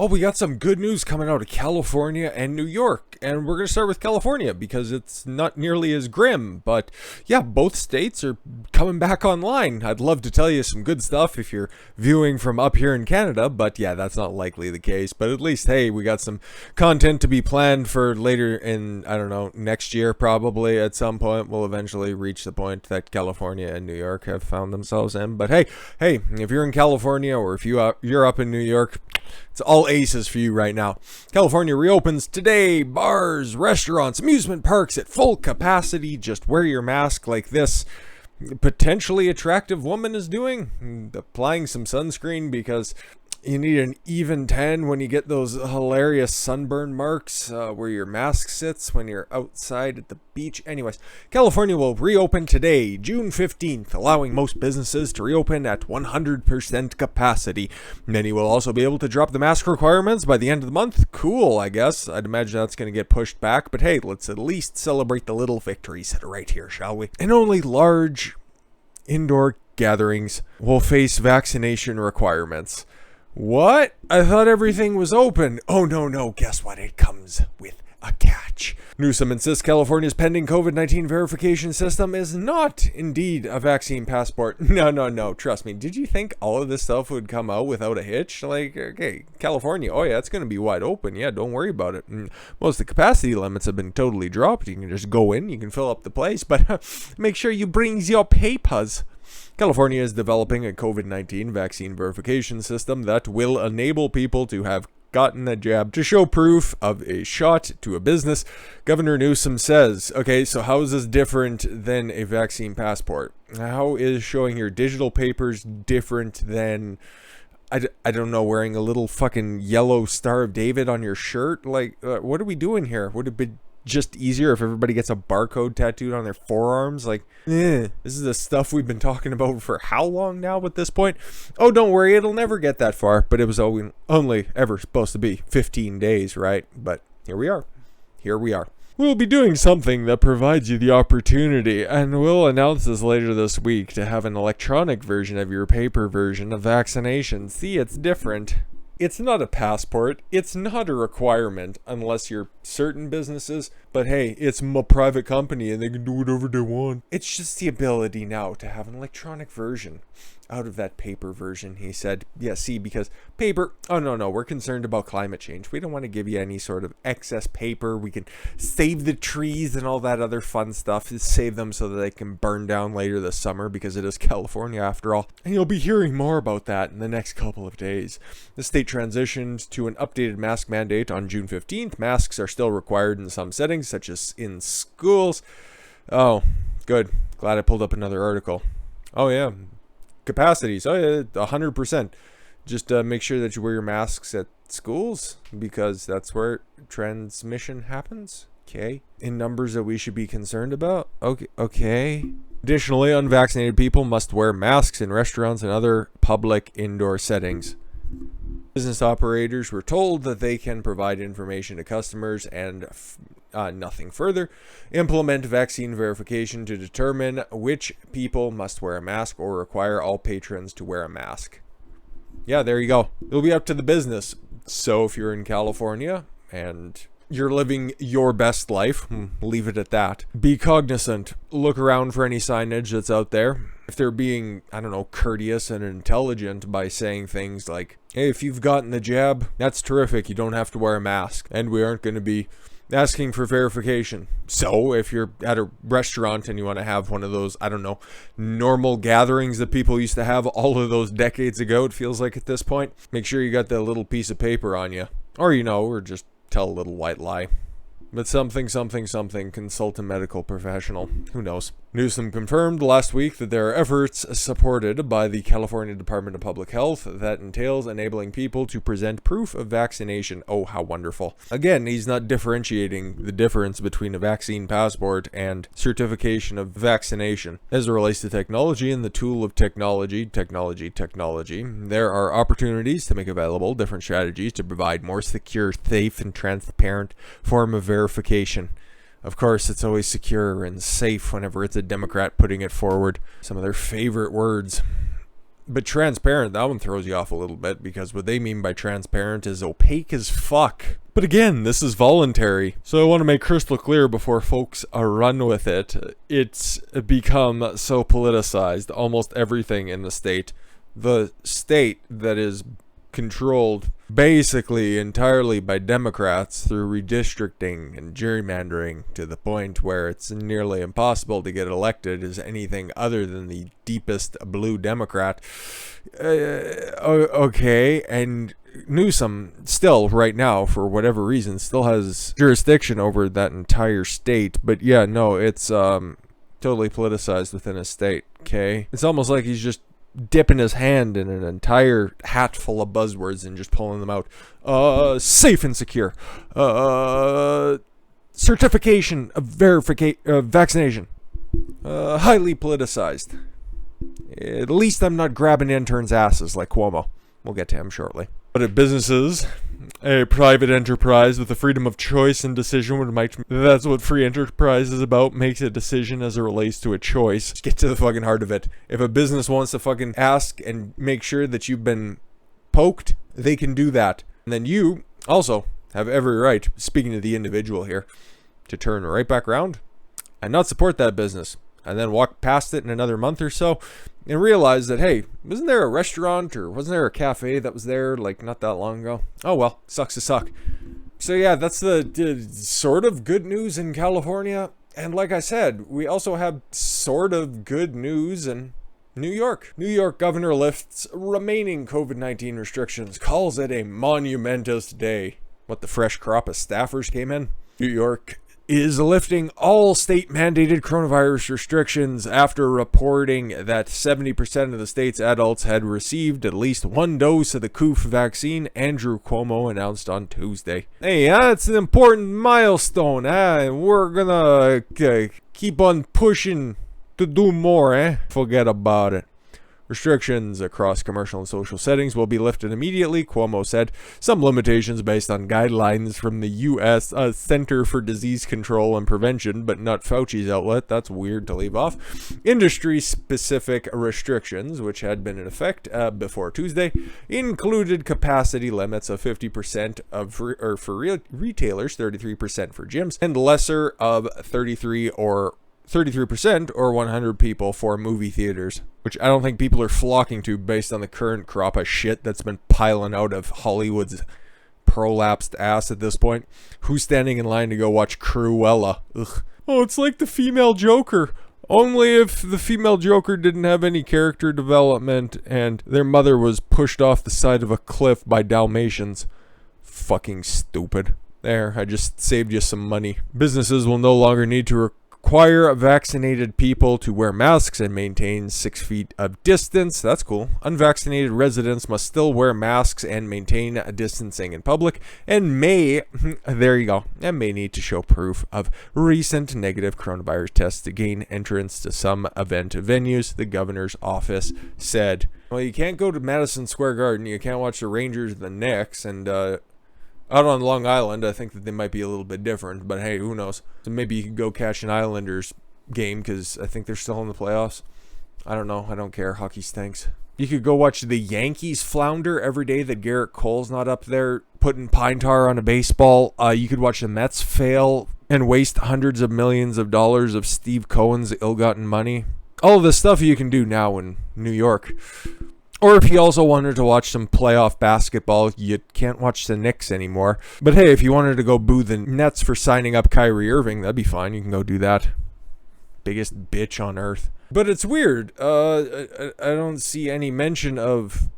Oh, we got some good news coming out of California and New York. And we're going to start with California because it's not nearly as grim. But yeah, both states are coming back online. I'd love to tell you some good stuff if you're viewing from up here in Canada. But yeah, that's not likely the case. But at least, hey, we got some content to be planned for later in, I don't know, next year probably. At some point, we'll eventually reach the point that California and New York have found themselves in. But hey, if you're in California or if you're up in New York, it's all aces for you right now. California reopens today. Bars, restaurants, amusement parks at full capacity. Just wear your mask like this potentially attractive woman is doing. Applying some sunscreen because you need an even 10 when you get those hilarious sunburn marks where your mask sits when you're outside at the beach. Anyways, California will reopen today, June 15th, allowing most businesses to reopen at 100% capacity. Many will also be able to drop the mask requirements by the end of the month. Cool, I guess. I'd imagine that's going to get pushed back, but hey, let's at least celebrate the little victories that are right here, shall we? And only large indoor gatherings will face vaccination requirements. What? I thought everything was open. Oh, no. Guess what? It comes with a catch. Newsom insists California's pending COVID-19 verification system is not indeed a vaccine passport. No. Trust me. Did you think all of this stuff would come out without a hitch? Like, okay, California, oh yeah, it's going to be wide open. Yeah, don't worry about it. And most of the capacity limits have been totally dropped. You can just go in, you can fill up the place, but make sure you brings your papers. California is developing a COVID-19 vaccine verification system that will enable people to have gotten the jab to show proof of a shot to a business. Governor Newsom says, okay, so how is this different than a vaccine passport? How is showing your digital papers different than, I don't know, wearing a little fucking yellow Star of David on your shirt? Like, what are we doing here? Would it be just easier if everybody gets a barcode tattooed on their forearms? Like, this is the stuff we've been talking about for how long now at this point? Oh, don't worry, it'll never get that far, but it was only ever supposed to be 15 days, right? But here we are. We'll be doing something that provides you the opportunity, and we'll announce this later this week, to have an electronic version of your paper version of vaccinations. See, it's different. It's not a passport. It's not a requirement unless you're certain businesses. But hey, it's a private company and they can do whatever they want. It's just the ability now to have an electronic version out of that paper version, he said. Yeah, see, because paper, oh no, we're concerned about climate change. We don't want to give you any sort of excess paper. We can save the trees and all that other fun stuff. Just save them so that they can burn down later this summer, because it is California after all. And you'll be hearing more about that in the next couple of days. The state transitioned to an updated mask mandate on June 15th. Masks are still required in some settings, such as in schools. Oh, good. Glad I pulled up another article. Oh yeah. Capacities, 100%. Just make sure that you wear your masks at schools, because that's where transmission happens. Okay. In numbers that we should be concerned about. Okay. Additionally, unvaccinated people must wear masks in restaurants and other public indoor settings. Business operators were told that they can provide information to customers and nothing further. Implement vaccine verification to determine which people must wear a mask, or require all patrons to wear a mask. Yeah, there you go. It'll be up to the business. So if you're in California and you're living your best life, leave it at that. Be cognizant. Look around for any signage that's out there. If they're being, I don't know, courteous and intelligent by saying things like, hey, if you've gotten the jab, that's terrific. You don't have to wear a mask. And we aren't going to be asking for verification. So if you're at a restaurant and you want to have one of those, I don't know, normal gatherings that people used to have all of those decades ago, it feels like at this point, make sure you got that little piece of paper on you. Or just tell a little white lie. But something, consult a medical professional. Who knows? Newsom confirmed last week that there are efforts supported by the California Department of Public Health that entails enabling people to present proof of vaccination. Oh, how wonderful. Again, he's not differentiating the difference between a vaccine passport and certification of vaccination. As it relates to technology and the tool of technology, there are opportunities to make available different strategies to provide more secure, safe, and transparent form of verification. Of course, it's always secure and safe whenever it's a Democrat putting it forward. Some of their favorite words. But transparent, that one throws you off a little bit, because what they mean by transparent is opaque as fuck. But again, this is voluntary, so I want to make crystal clear before folks run with it. It's become so politicized, almost everything in the state that is controlled basically entirely by Democrats through redistricting and gerrymandering, to the point where it's nearly impossible to get elected as anything other than the deepest blue Democrat. Okay, and Newsom still, right now, for whatever reason, still has jurisdiction over that entire state. But yeah, no, it's totally politicized within a state, okay? It's almost like he's just dipping his hand in an entire hat full of buzzwords and just pulling them out. Safe and secure. Certification of vaccination. Highly politicized. At least I'm not grabbing interns' asses like Cuomo. We'll get to him shortly. But at businesses, a private enterprise with the freedom of choice and decision that's what free enterprise is about, makes a decision as it relates to a choice. Just get to the fucking heart of it. If a business wants to fucking ask and make sure that you've been poked, they can do that. And then you also have every right, speaking to the individual here, to turn right back around and not support that business, and then walk past it in another month or so and realize that, hey, wasn't there a restaurant or wasn't there a cafe that was there like not that long ago? Oh well, sucks to suck. So yeah, that's the sort of good news in California. And like I said, we also have sort of good news in New York. New York governor lifts remaining COVID-19 restrictions, calls it a momentous day. What, the fresh crop of staffers came in? New York is lifting all state-mandated coronavirus restrictions after reporting that 70% of the state's adults had received at least one dose of the COOF vaccine, Andrew Cuomo announced on Tuesday. Hey, that's an important milestone, and we're gonna keep on pushing to do more, Forget about it. Restrictions across commercial and social settings will be lifted immediately, Cuomo said. Some limitations based on guidelines from the U.S. Center for Disease Control and Prevention, but not Fauci's outlet. That's weird to leave off. Industry-specific restrictions, which had been in effect before Tuesday, included capacity limits of 50% for retailers, 33% for gyms, and lesser of 33% or 100 people for movie theaters, which I don't think people are flocking to based on the current crop of shit that's been piling out of Hollywood's prolapsed ass at this point. Who's standing in line to go watch Cruella? Ugh. Oh, it's like the female Joker. Only if the female Joker didn't have any character development and their mother was pushed off the side of a cliff by Dalmatians. Fucking stupid. There, I just saved you some money. Businesses will no longer need to require vaccinated people to wear masks and maintain 6 feet of distance. That's cool. Unvaccinated residents must still wear masks and maintain distancing in public, and may need to show proof of recent negative coronavirus tests to gain entrance to some event venues, the governor's office said. Well, you can't go to Madison Square Garden, you can't watch the Rangers and the Knicks, and out on Long Island, I think that they might be a little bit different, but hey, who knows? So maybe you could go catch an Islanders game, because I think they're still in the playoffs. I don't know. I don't care. Hockey stinks. You could go watch the Yankees flounder every day that Garrett Cole's not up there putting pine tar on a baseball. You could watch the Mets fail and waste hundreds of millions of dollars of Steve Cohen's ill-gotten money. All of this stuff you can do now in New York. Or if you also wanted to watch some playoff basketball, you can't watch the Knicks anymore. But hey, if you wanted to go boo the Nets for signing up Kyrie Irving, that'd be fine. You can go do that. Biggest bitch on earth. But it's weird. I don't see any mention of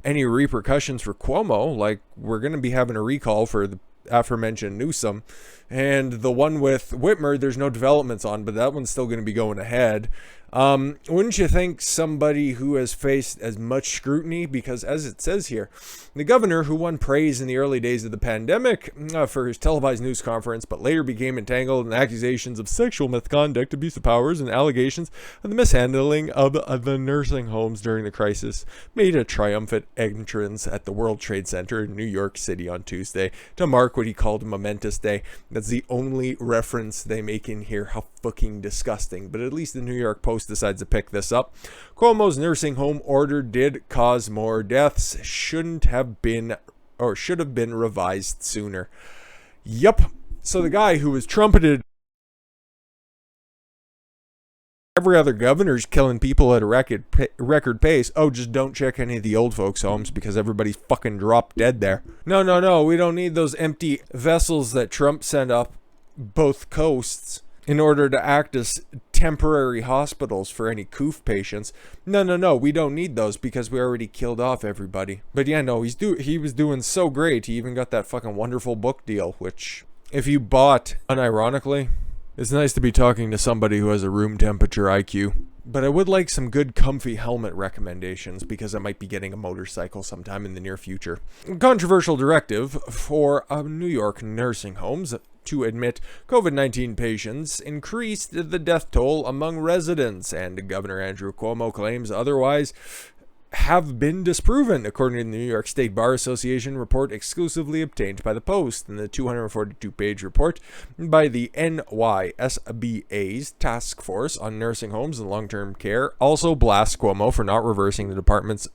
any repercussions for Cuomo. Like, we're going to be having a recall for the aforementioned Newsom. And the one with Whitmer, there's no developments on, but that one's still going to be going ahead. Wouldn't you think somebody who has faced as much scrutiny, because as it says here, the governor who won praise in the early days of the pandemic for his televised news conference, but later became entangled in accusations of sexual misconduct, abuse of powers, and allegations of the mishandling of the nursing homes during the crisis, made a triumphant entrance at the World Trade Center in New York City on Tuesday to mark what he called momentous day. That's the only reference they make in here. How fucking disgusting. But at least the New York Post decides to pick this up. Cuomo's nursing home order did cause more deaths. Should have been revised sooner. Yup. So the guy who was trumpeted every other governor's killing people at a record pace. Oh, just don't check any of the old folks' homes because everybody's fucking dropped dead there. No, we don't need those empty vessels that Trump sent up both coasts in order to act as temporary hospitals for any coof patients. No, we don't need those because we already killed off everybody. But yeah, no, he was doing so great. He even got that fucking wonderful book deal, which if you bought, unironically, it's nice to be talking to somebody who has a room temperature IQ. But I would like some good comfy helmet recommendations because I might be getting a motorcycle sometime in the near future. Controversial directive for New York nursing homes to admit COVID-19 patients increased the death toll among residents, and Governor Andrew Cuomo claims otherwise have been disproven, according to the New York State Bar Association report exclusively obtained by the Post. And the 242-page report by the NYSBA's Task Force on Nursing Homes and Long-Term Care also blasts Cuomo for not reversing the Department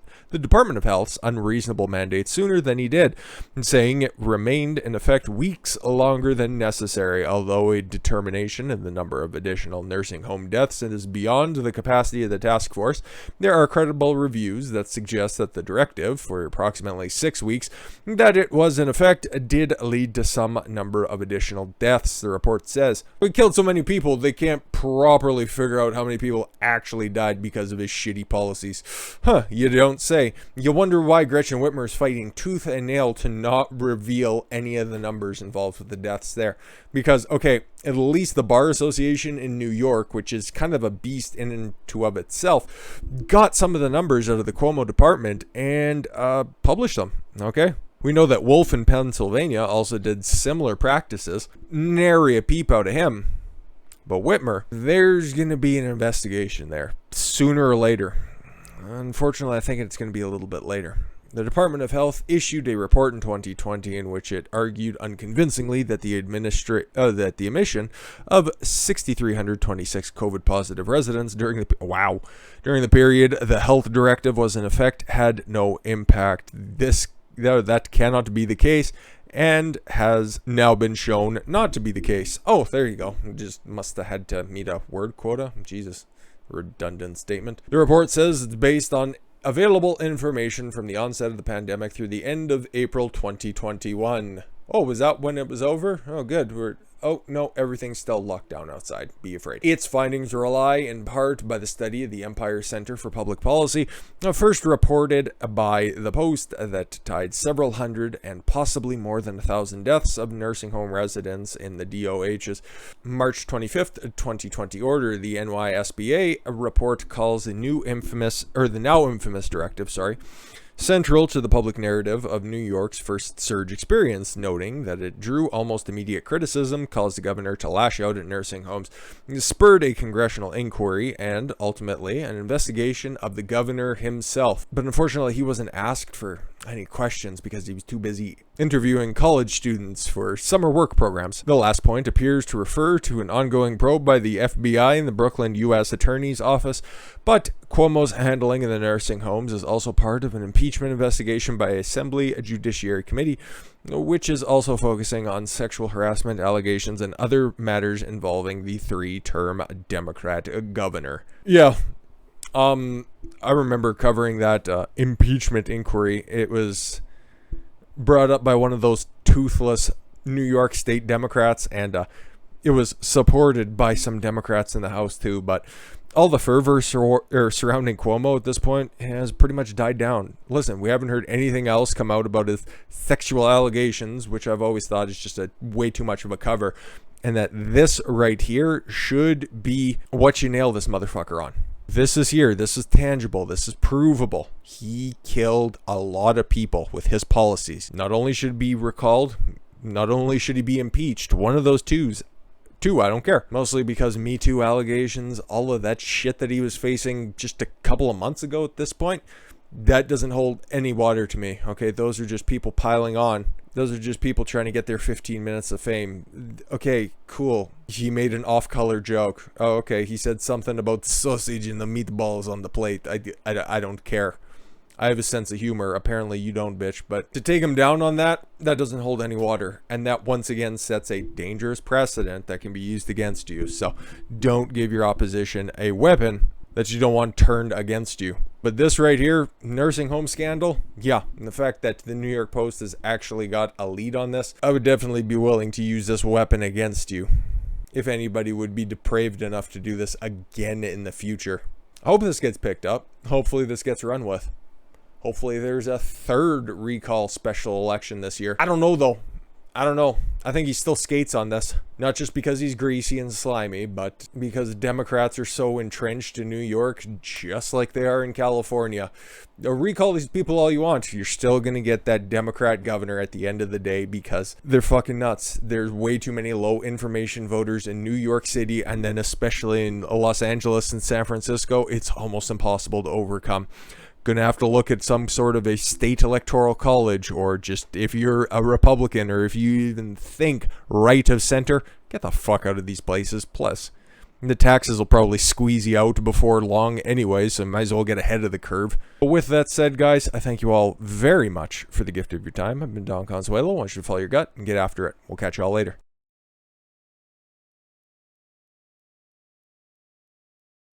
of Health's unreasonable mandate sooner than he did, saying it remained in effect weeks longer than necessary. Although a determination of the number of additional nursing home deaths is beyond the capacity of the task force, there are credible reviews that suggest that the directive, for approximately 6 weeks, that it was in effect, did lead to some number of additional deaths. The report says, we killed so many people, they can't properly figure out how many people actually died because of his shitty policies. Huh, you don't say. You wonder why Gretchen Whitmer is fighting tooth and nail to not reveal any of the numbers involved with the deaths there. Because, okay, at least the Bar Association in New York, which is kind of a beast in and of itself, got some of the numbers out of the Cuomo department and published them, okay? We know that Wolf in Pennsylvania also did similar practices. Nary a peep out of him. But Whitmer, there's going to be an investigation there, sooner or later. Unfortunately, I think it's going to be a little bit later. The Department of Health issued a report in 2020 in which it argued unconvincingly that the admission of 6,326 COVID-positive residents during the period the health directive was in effect had no impact. That cannot be the case, and has now been shown not to be the case. Oh, there you go. Just must have had to meet a word quota. Jesus. Redundant statement. The report says it's based on available information from the onset of the pandemic through the end of April 2021. Oh, was that when it was over? Oh, good. Oh, no, everything's still locked down outside. Be afraid. Its findings rely in part by the study of the Empire Center for Public Policy, first reported by the Post, that tied several hundred and possibly more than 1,000 deaths of nursing home residents in the DOH's March 25th, 2020 order. The NYSBA report calls the now infamous directive, central to the public narrative of New York's first surge experience, noting that it drew almost immediate criticism, caused the governor to lash out at nursing homes, spurred a congressional inquiry, and ultimately an investigation of the governor himself. But unfortunately, he wasn't asked for any questions because he was too busy interviewing college students for summer work programs. The last point appears to refer to an ongoing probe by the FBI and the Brooklyn U.S. Attorney's Office, but Cuomo's handling of the nursing homes is also part of an impeachment investigation by Assembly Judiciary Committee, which is also focusing on sexual harassment allegations and other matters involving the three-term Democrat governor. Yeah. I remember covering that impeachment inquiry. It was brought up by one of those toothless New York State Democrats, and it was supported by some Democrats in the House too, but all the fervor surrounding Cuomo at this point has pretty much died down. Listen, we haven't heard anything else come out about his sexual allegations, which I've always thought is just way too much of a cover, and that this right here should be what you nail this motherfucker on. This is here. This is tangible. This is provable. He killed a lot of people with his policies. Not only should he be recalled, not only should he be impeached. One of those two, I don't care. Mostly because Me Too allegations, all of that shit that he was facing just a couple of months ago at this point, That doesn't hold any water to me. Okay, those are just people piling on. Those are just people trying to get their 15 minutes of fame. Okay, cool. He made an off-color joke. Oh, okay. He said something about sausage and the meatballs on the plate. I don't care. I have a sense of humor. Apparently you don't, bitch. But to take him down on that, that doesn't hold any water. And that once again sets a dangerous precedent that can be used against you. So don't give your opposition a weapon that you don't want turned against you. But this right here, nursing home scandal, yeah, and the fact that the New York Post has actually got a lead on this, I would definitely be willing to use this weapon against you if anybody would be depraved enough to do this again in the future. I hope this gets picked up. Hopefully this gets run with. Hopefully there's a third recall special election this year. I don't know though. I don't know. I think he still skates on this. Not just because he's greasy and slimy, but because Democrats are so entrenched in New York, just like they are in California. Recall these people all you want. You're still going to get that Democrat governor at the end of the day because they're fucking nuts. There's way too many low information voters in New York City, and then especially in Los Angeles and San Francisco. It's almost impossible to overcome. Gonna have to look at some sort of a state electoral college, or just if you're a Republican or if you even think right of center, get the fuck out of these places. Plus, the taxes will probably squeeze you out before long anyway, so might as well get ahead of the curve. But with that said, guys, I thank you all very much for the gift of your time. I've been Don Consuelo. I want you to follow your gut and get after it. We'll catch you all later.